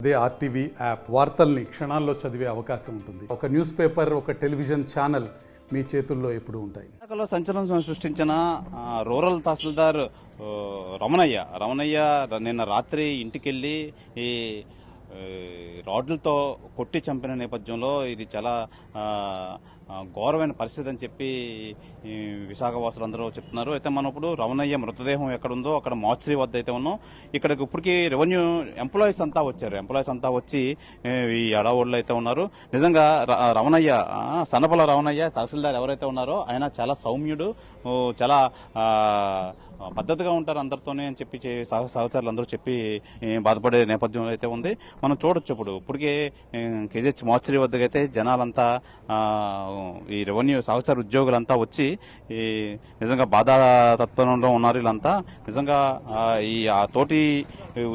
అదే RTV app వార్తల్ని క్షణాల్లో చదివే అవకాశం ఉంటుంది. ఒక న్యూస్ పేపర్, ఒక టెలివిజన్ ఛానల్ మీ చేతుల్లో ఎప్పుడూ ఉంటాయి. సంచలనం సృష్టించిన రూరల్ తహసీల్దార్ రమణయ్య నిన్న రాత్రి ఇంటికెళ్ళి ఈ రాడ్లతో కొట్టి చంపిన నేపథ్యంలో ఇది చాలా ఘోరమైన పరిస్థితి అని చెప్పి విశాఖ వాసులందరూ చెప్తున్నారు. అయితే మనం ఇప్పుడు రమణయ్య మృతదేహం ఎక్కడుందో అక్కడ మార్చరీ వద్ద అయితే ఉన్నాం. ఇక్కడికి ఇప్పటికీ రెవెన్యూ ఎంప్లాయీస్ అంతా వచ్చారు. ఎంప్లాయీస్ అంతా వచ్చి ఈ అడవుల్లో అయితే ఉన్నారు. నిజంగా రమణయ్య, సన్నపల రమణయ్య తహసీల్దార్ ఎవరైతే ఉన్నారో ఆయన చాలా సౌమ్యుడు, చాలా పద్ధతిగా ఉంటారు అందరితోనే అని చెప్పి సహచరులు అందరూ చెప్పి బాధపడే నేపథ్యంలో అయితే ఉంది. మనం చూడొచ్చు ఇప్పటికే కేజీహెచ్ మార్చరీ వద్దకైతే జనాలంతా, ఈ రెవెన్యూ సహచర ఉద్యోగులంతా వచ్చి ఈ నిజంగా బాధాతత్వంలో ఉన్నారు. వీళ్ళంతా నిజంగా ఈ తోటి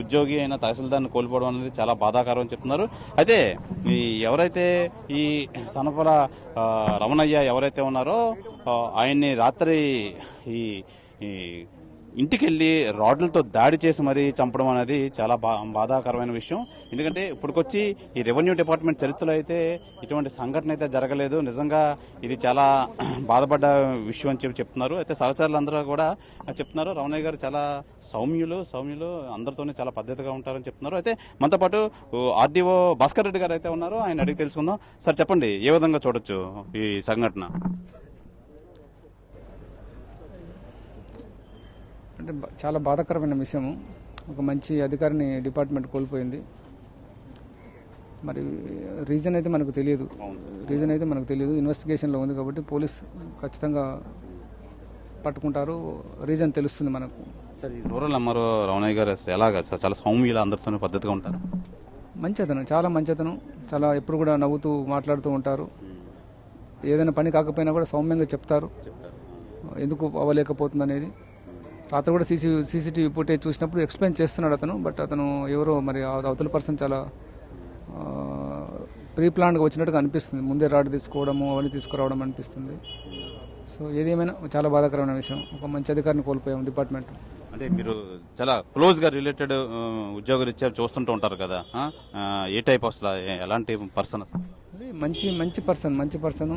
ఉద్యోగి అయిన తహసీల్దార్ని కోల్పోవడం అనేది చాలా బాధాకరం అని చెప్తున్నారు. అయితే ఈ ఎవరైతే ఈ సనపల రమణయ్య ఎవరైతే ఉన్నారో ఆయన్ని రాత్రి ఈ ఇంటికెళ్ళి రాడ్లతో దాడి చేసి మరీ చంపడం అనేది చాలా బాధాకరమైన విషయం. ఎందుకంటే ఇప్పటికొచ్చి ఈ రెవెన్యూ డిపార్ట్మెంట్ చరిత్రలో అయితే ఇటువంటి సంఘటన అయితే జరగలేదు. నిజంగా ఇది చాలా బాధపడ్డ విషయం అని చెప్పి చెప్తున్నారు. అయితే సహచరులందరూ కూడా చెప్తున్నారు రమణయ్య గారు చాలా సౌమ్యులు అందరితోనే చాలా పద్ధతిగా ఉంటారని చెప్తున్నారు. అయితే మనతో పాటు ఆర్డీఓ భాస్కర్ రెడ్డి గారు అయితే ఉన్నారు. ఆయన అడిగి తెలుసుకుందాం. సార్ చెప్పండి, ఏ విధంగా చూడొచ్చు ఈ సంఘటన? అంటే చాలా బాధాకరమైన విషయము. ఒక మంచి అధికారిని డిపార్ట్మెంట్ కోల్పోయింది. మరి రీజన్ అయితే మనకు తెలియదు. ఇన్వెస్టిగేషన్లో ఉంది కాబట్టి పోలీస్ ఖచ్చితంగా పట్టుకుంటారు. రీజన్ తెలుస్తుంది మనకు. సార్, ఈ రూరల్ ఎంఆర్ఓ రమణయ్య గారు అసలు ఎలాగా చాలా సౌమ్యులు అందరితోనే పద్ధతిగా ఉంటారు? చాలా మంచి అతను. చాలా ఎప్పుడు కూడా నవ్వుతూ మాట్లాడుతూ ఉంటారు. ఏదైనా పని కాకపోయినా కూడా సౌమ్యంగా చెప్తారు ఎందుకు అవ్వలేకపోతుంది అనేది. రాత్రి కూడా సీసీటీవీ ఫుటేజ్ చూసినప్పుడు ఎక్స్ప్లెయిన్ చేస్తున్నాడు అతను. బట్ అతను ఎవరో మరి అవతల పర్సన్ చాలా ప్రీ ప్లాన్గా వచ్చినట్టుగా అనిపిస్తుంది. ముందే రాడ్ తీసుకోవడము అవన్నీ తీసుకురావడం అనిపిస్తుంది. సో ఏదేమైనా చాలా బాధాకరమైన విషయం. ఒక మంచి అధికారిని కోల్పోయాం డిపార్ట్మెంట్. అంటే మీరు చాలా క్లోజ్ గా రిలేటెడ్ ఉద్యోగులు ఇచ్చారు, చూస్తుంటూ ఉంటారు కదా, ఏ టైప్ అసలు ఎలాంటి పర్సన్? మంచి పర్సన్.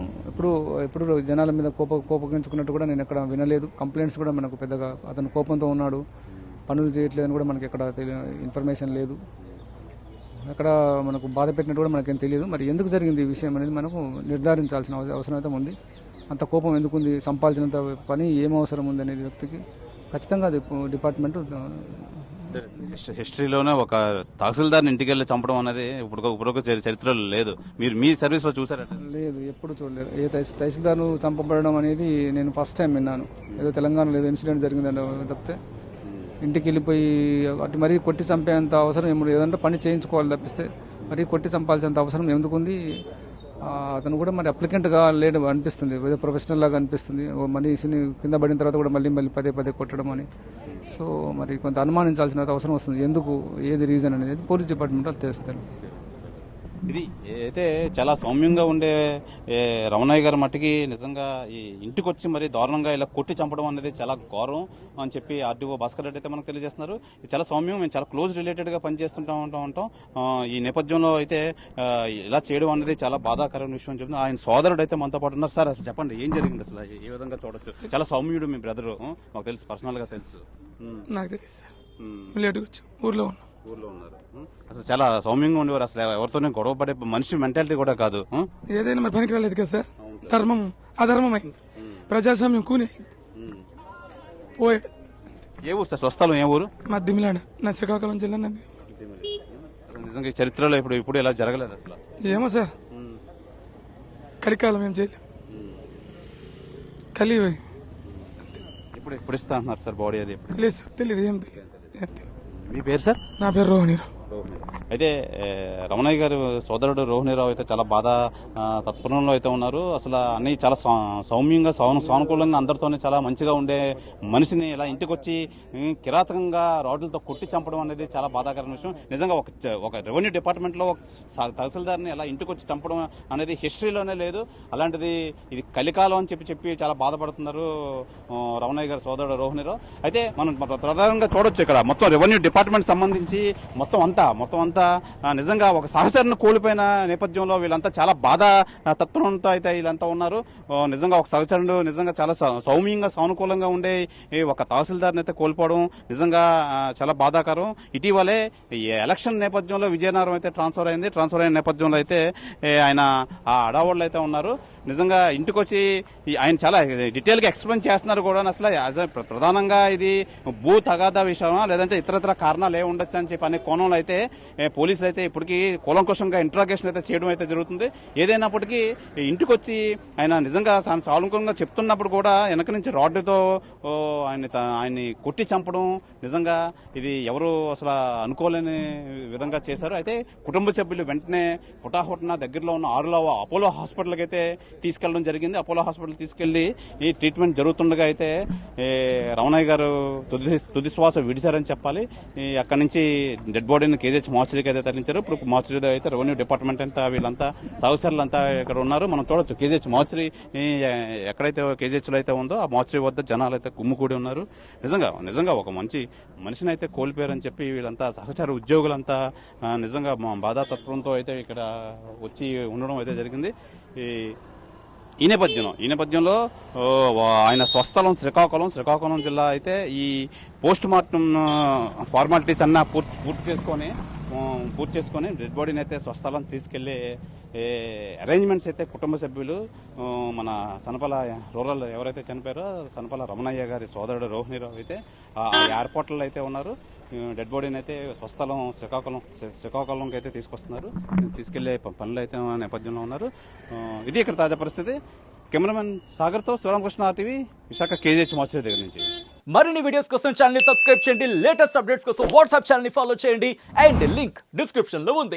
ఎప్పుడు జనాల మీద కోపగించుకున్నట్టు కూడా నేను ఎక్కడ వినలేదు. కంప్లైంట్స్ కూడా మనకు పెద్దగా అతను కోపంతో ఉన్నాడు, పనులు చేయట్లేదని కూడా మనకి ఎక్కడ ఇన్ఫర్మేషన్ లేదు. ఎక్కడ మనకు బాధ పెట్టినట్టు కూడా మనకేం తెలియదు. మరి ఎందుకు జరిగింది ఈ విషయం అనేది మనకు నిర్ధారించాల్సిన అవసరం అయితే ఉంది. అంత కోపం ఎందుకుంది, సంపాదించినంత పని ఏం అవసరం ఉంది అనేది వ్యక్తికి ఖచ్చితంగా అది డిపార్ట్మెంట్. హిస్టరీలోనే ఒక తహసీల్దార్ని ఇంటికి వెళ్ళి చంపడం అనేది ఇప్పుడు చరిత్రలో లేదు. మీరు మీ సర్వీస్ లో చూసారా? లేదు, ఎప్పుడు చూడలేదు. ఏ తహసీల్దార్ను చంపబడడం అనేది నేను ఫస్ట్ టైం విన్నాను. ఏదో తెలంగాణలో ఏదో ఇన్సిడెంట్ జరిగిందని తప్పితే ఇంటికి వెళ్ళిపోయి అటు మరీ కొట్టి చంపేంత అవసరం ఏదంటే పని చేయించుకోవాలి తప్పిస్తే మరీ కొట్టి చంపాల్సినంత అవసరం ఎందుకుంది? అతను కూడా మరి అప్లికెంట్గా లేడు అనిపిస్తుంది. ఏదో ప్రొఫెషనల్ లాగా అనిపిస్తుంది. మనిషిని కింద పడిన తర్వాత కూడా మళ్ళీ పదే కొట్టడం అని. సో మరి కొంత అనుమానించాల్సిన అవసరం వస్తుంది. ఎందుకు, ఏది రీజన్ అనేది పోలీస్ డిపార్ట్మెంట్ వాళ్ళు తెలుస్తారు. ఇది అయితే చాలా సౌమ్యంగా ఉండే రమణయ్య గారి మట్టికి నిజంగా ఈ ఇంటికి వచ్చి మరి దారుణంగా ఇలా కొట్టి చంపడం అనేది చాలా గౌరవం అని చెప్పి ఆర్డీఓ భాస్కర్ రెడ్డి అయితే మనకు తెలియజేస్తున్నారు. ఇది చాలా సౌమ్యం, మేము చాలా క్లోజ్ రిలేటెడ్ గా పనిచేస్తుంటాం. ఈ నేపథ్యంలో అయితే ఇలా చేయడం అనేది చాలా బాధాకరమైన విషయం అని చెప్తున్నారు. ఆయన సోదరుడు అయితే మనతో పాటు ఉన్నారు. సార్, అసలు చెప్పండి, ఏం జరిగింది అసలు, ఏ విధంగా చూడొచ్చు? చాలా సౌమ్యుడు మీ బ్రదరు, మాకు తెలుసు, పర్సనల్ గా తెలుసు. నాకు తెలుసు సార్, ఊర్లో ఉన్నారు. అసలు చాలా సౌమ్యంగా ఉండేవారు. అసలు ఎవరితోనే గొడవ పడే మనిషి మెంటాలిటీ కూడా కాదు. ఏదైనా మరి పనికి రాలేదు కదా సార్. ధర్మం అధర్మం అయింది, ప్రజాస్వామ్యం కూని పోయాడు. ఏ ఊరు సార్? స్వస్థలం ఏ ఊరు? మా దిమిలాడ, నా శ్రీకాకుళం జిల్లా నది. నిజంగా చరిత్రలో ఇప్పుడు ఇలా జరగలేదు అసలు. ఏమో సార్, కలికాలం ఏం చేయలేదు. కలి ఇప్పుడు ఇస్తా అంటున్నారు సార్ బాడీ. అది తెలియదు సార్, తెలియదు, ఏం తెలియదు. మీ పేరు సార్? నా పేరు రోహిణీరావు. అయితే రమణయ్య గారు సోదరుడు రోహిణీరావు అయితే చాలా బాధ తత్పరంలో అయితే ఉన్నారు. అసలు అన్ని చాలా సౌమ్యంగా సానుకూలంగా అందరితోనే చాలా మంచిగా ఉండే మనిషిని ఇలా ఇంటికి వచ్చి కిరాతకంగా రాడ్లతో కొట్టి చంపడం అనేది చాలా బాధాకరమైన విషయం. నిజంగా ఒక రెవెన్యూ డిపార్ట్మెంట్ లో తహసీల్దార్ని ఇలా ఇంటికి వచ్చి చంపడం అనేది హిస్టరీలోనే లేదు. అలాంటిది ఇది కలికాలం అని చెప్పి చాలా బాధపడుతున్నారు రమణయ్య గారి సోదరుడు రోహిణీరావు. అయితే మనం ప్రధానంగా చూడొచ్చు ఇక్కడ మొత్తం రెవెన్యూ డిపార్ట్మెంట్ సంబంధించి మొత్తం అంతా వీళ్ళంతా నిజంగా ఒక సహచరుని కోల్పోయిన నేపథ్యంలో వీళ్ళంతా చాలా బాధ తత్వంతో అయితే వీళ్ళంతా ఉన్నారు. నిజంగా ఒక సహచరుడు నిజంగా చాలా సౌమ్యంగా సానుకూలంగా ఉండే ఈ ఒక తహసీల్దార్ని అయితే కోల్పోవడం నిజంగా చాలా బాధాకరం. ఇటీవలే ఈ ఎలక్షన్ నేపథ్యంలో విజయనగరం అయితే ట్రాన్స్ఫర్ అయింది. ట్రాన్స్ఫర్ అయిన నేపథ్యంలో అయితే ఆయన ఆ అడావాళ్ళు అయితే ఉన్నారు. నిజంగా ఇంటికి వచ్చి ఆయన చాలా డీటెయిల్ గా ఎక్స్ప్లెయిన్ చేస్తున్నారు కూడా. అసలు ప్రధానంగా ఇది భూ తగాదా విషయమా లేదంటే ఇతరత్ర కారణాలు ఏ ఉండొచ్చు అని చెప్పి అనే కోణంలో అయితే పోలీసులు అయితే ఇప్పటికీ కూలంకుషంగా ఇంట్రాగేషన్ అయితే చేయడం అయితే జరుగుతుంది. ఏదైనప్పటికీ ఇంటికి వచ్చి ఆయన నిజంగా సానుకూలంగా చెప్తున్నప్పుడు కూడా వెనక నుంచి రాడ్డుతో ఆయన్ని కొట్టి చంపడం నిజంగా ఇది ఎవరు అసలు అనుకోలేని విధంగా చేశారు. అయితే కుటుంబ సభ్యులు వెంటనే హుటాహుటిన దగ్గరలో ఉన్న ఆరులో అపోలో హాస్పిటల్కి అయితే తీసుకెళ్లడం జరిగింది. అపోలో హాస్పిటల్ తీసుకెళ్లి ఈ ట్రీట్మెంట్ జరుగుతుండగా అయితే రమణయ్య గారు తుది శ్వాస విడిచారని చెప్పాలి. అక్కడి నుంచి డెడ్ బాడీని కేజీహెచ్ మార్చరీకి అయితే తరలించారు. ఇప్పుడు మార్చరీ అయితే రెవెన్యూ డిపార్ట్మెంట్ అంతా వీళ్ళంతా సహచరులంతా ఇక్కడ ఉన్నారు. మనం చూడొచ్చు కేజీహెచ్ మార్చరీ ఎక్కడైతే కేజీహెచ్ లో అయితే ఉందో ఆ మార్చరీ వద్ద జనాలు అయితే గుమ్ముకూడి ఉన్నారు. నిజంగా ఒక మంచి మనిషిని అయితే కోల్పోయారని చెప్పి వీళ్ళంతా సహచర ఉద్యోగులంతా నిజంగా బాధాతత్వంతో అయితే ఇక్కడ వచ్చి ఉండడం అయితే జరిగింది. ఈ నేపథ్యంలో ఆయన స్వస్థలం శ్రీకాకుళం జిల్లా అయితే ఈ పోస్ట్ మార్టం ఫార్మాలిటీస్ అన్నా పూర్తి చేసుకొని డెడ్ బాడీని అయితే స్వస్థలం తీసుకెళ్లే అరేంజ్మెంట్స్ అయితే కుటుంబ సభ్యులు మన సనపల రూరల్ ఎవరైతే చనిపోయారో సనపల రమణయ్య గారి సోదరుడు రోహిణిరావు అయితే ఆ ఎయిర్పోర్ట్లో అయితే ఉన్నారు. డెడ్ బాడీని అయితే స్వస్థలం శ్రీకాకుళంకి అయితే తీసుకెళ్లే పనులు అయితే నేపథ్యంలో ఉన్నారు. ఇది ఇక్కడ తాజా పరిస్థితి. కెమెరామెన్ సాగర్తో Shivaramakrishna RTV, Visakha KGH mortuary దగ్గర నుంచి. మరిన్ని వీడియోస్ కోసం ఛానల్ ని సబ్స్క్రైబ్ చేయండి. లేటెస్ట్ అప్డేట్స్ కోసం వాట్సాప్ ఛానల్ ని ఫాలో చేయండి. అండ్ లింక్ డిస్క్రిప్షన్ లో ఉంది.